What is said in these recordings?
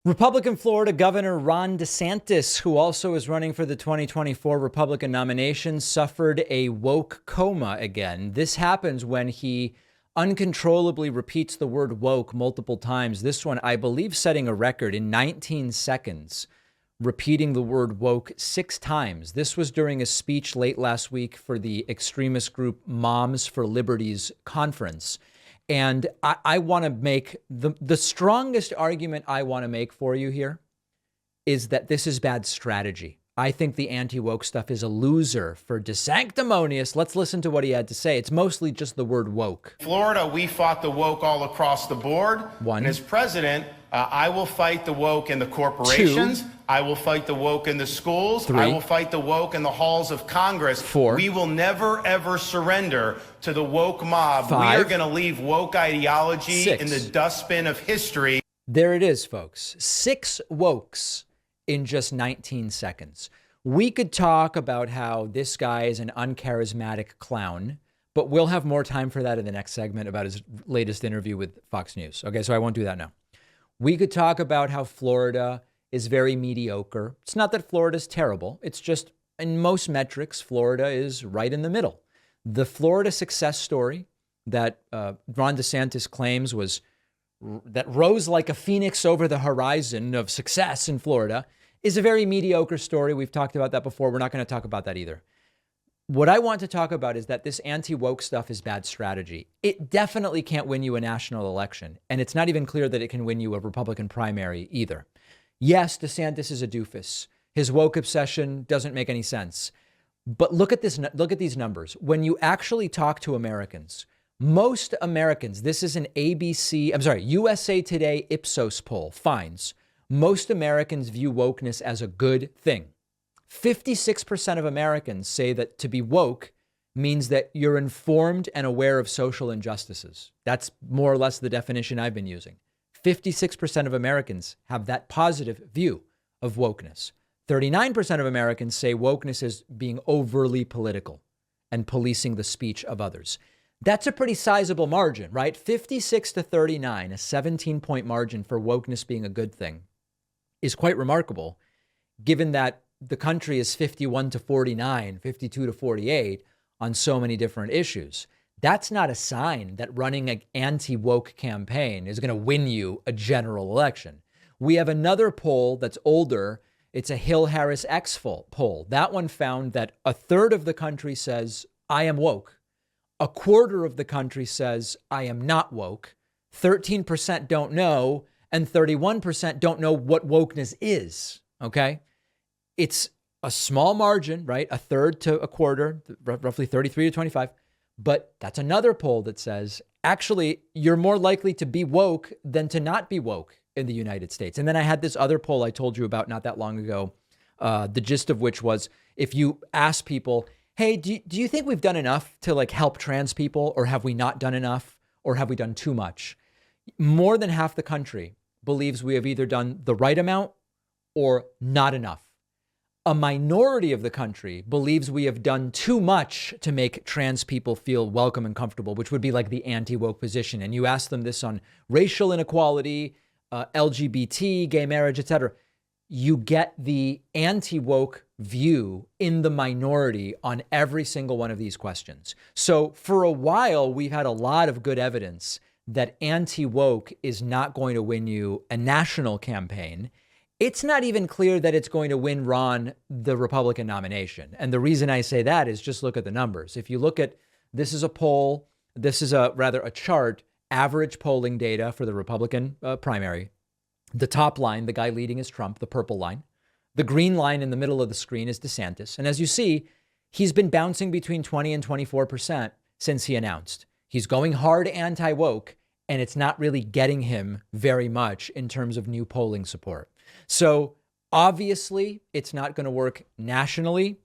Republican Florida Governor Ron Desantis, who also is running for the 2024 Republican nomination, suffered a woke coma again. This happens when he uncontrollably repeats the word woke multiple times. This one, I believe, setting a record in 19 seconds, repeating the word woke 6 times. This was during a speech late last week for the extremist group Moms for Liberty's conference. And I want to make the strongest argument I want to make for you here is that this is bad strategy. I think the anti-woke stuff is a loser for DeSanctimonious. Let's listen to what he had to say. It's mostly just the word woke. Florida, we fought the woke all across the board. One. And as president, I will fight the woke in the corporations. 2. I will fight the woke in the schools. 3. I will fight the woke in the halls of Congress. 4. We will never, ever surrender to the woke mob. 5. We are going to leave woke ideology 6. in the dustbin of history. There it is, folks. 6 wokes in just 19 seconds. We could talk about how this guy is an uncharismatic clown, but we'll have more time for that in the next segment about his latest interview with Fox News. Okay, so I won't do that now. We could talk about how Florida is very mediocre. It's not that Florida's terrible. It's just in most metrics, Florida is right in the middle. The Florida success story that Ron DeSantis claims that rose like a phoenix over the horizon of success in Florida is a very mediocre story. We've talked about that before. We're not going to talk about that either. What I want to talk about is that this anti-woke stuff is bad strategy. It definitely can't win you a national election. And it's not even clear that it can win you a Republican primary either. Yes, DeSantis is a doofus. His woke obsession doesn't make any sense. But look at this. Look at these numbers. When you actually talk to Americans, most Americans, this is an USA Today Ipsos poll finds most Americans view wokeness as a good thing. 56% of Americans say that to be woke means that you're informed and aware of social injustices. That's more or less the definition I've been using. 56% of Americans have that positive view of wokeness. 39% of Americans say wokeness is being overly political and policing the speech of others. That's a pretty sizable margin, right? 56 to 39, a 17-point margin for wokeness being a good thing is quite remarkable, given that the country is 51 to 49, 52 to 48 on so many different issues. That's not a sign that running an anti-woke campaign is going to win you a general election. We have another poll that's older. It's a Hill-Harris X poll. That one found that a third of the country says, I am woke. A quarter of the country says, I am not woke. 13% don't know, and 31% don't know what wokeness is, okay? It's a small margin, right? A third to a quarter, roughly 33 to 25. But that's another poll that says, actually, you're more likely to be woke than to not be woke in the United States. And then I had this other poll I told you about not that long ago, the gist of which was if you ask people, hey, do you think we've done enough to help trans people, or have we not done enough, or have we done too much? More than half the country believes we have either done the right amount or not enough. A minority of the country believes we have done too much to make trans people feel welcome and comfortable, which would be like the anti-woke position. And you ask them this on racial inequality, LGBT, gay marriage, etc. You get the anti-woke view in the minority on every single one of these questions. So for a while, we've had a lot of good evidence that anti-woke is not going to win you a national campaign. It's not even clear that it's going to win Ron the Republican nomination. And the reason I say that is just look at the numbers. If you look at, this is a poll, this is a chart, average polling data for the Republican primary. The top line, the guy leading is Trump, the purple line. The green line in the middle of the screen is DeSantis. And as you see, he's been bouncing between 20 and 24% since he announced. He's going hard anti-woke, and it's not really getting him very much in terms of new polling support. So obviously, it's not going to work nationally.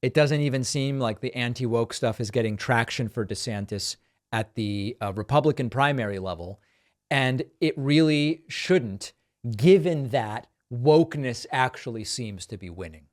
It doesn't even seem like the anti-woke stuff is getting traction for DeSantis at the Republican primary level. And it really shouldn't, given that wokeness actually seems to be winning.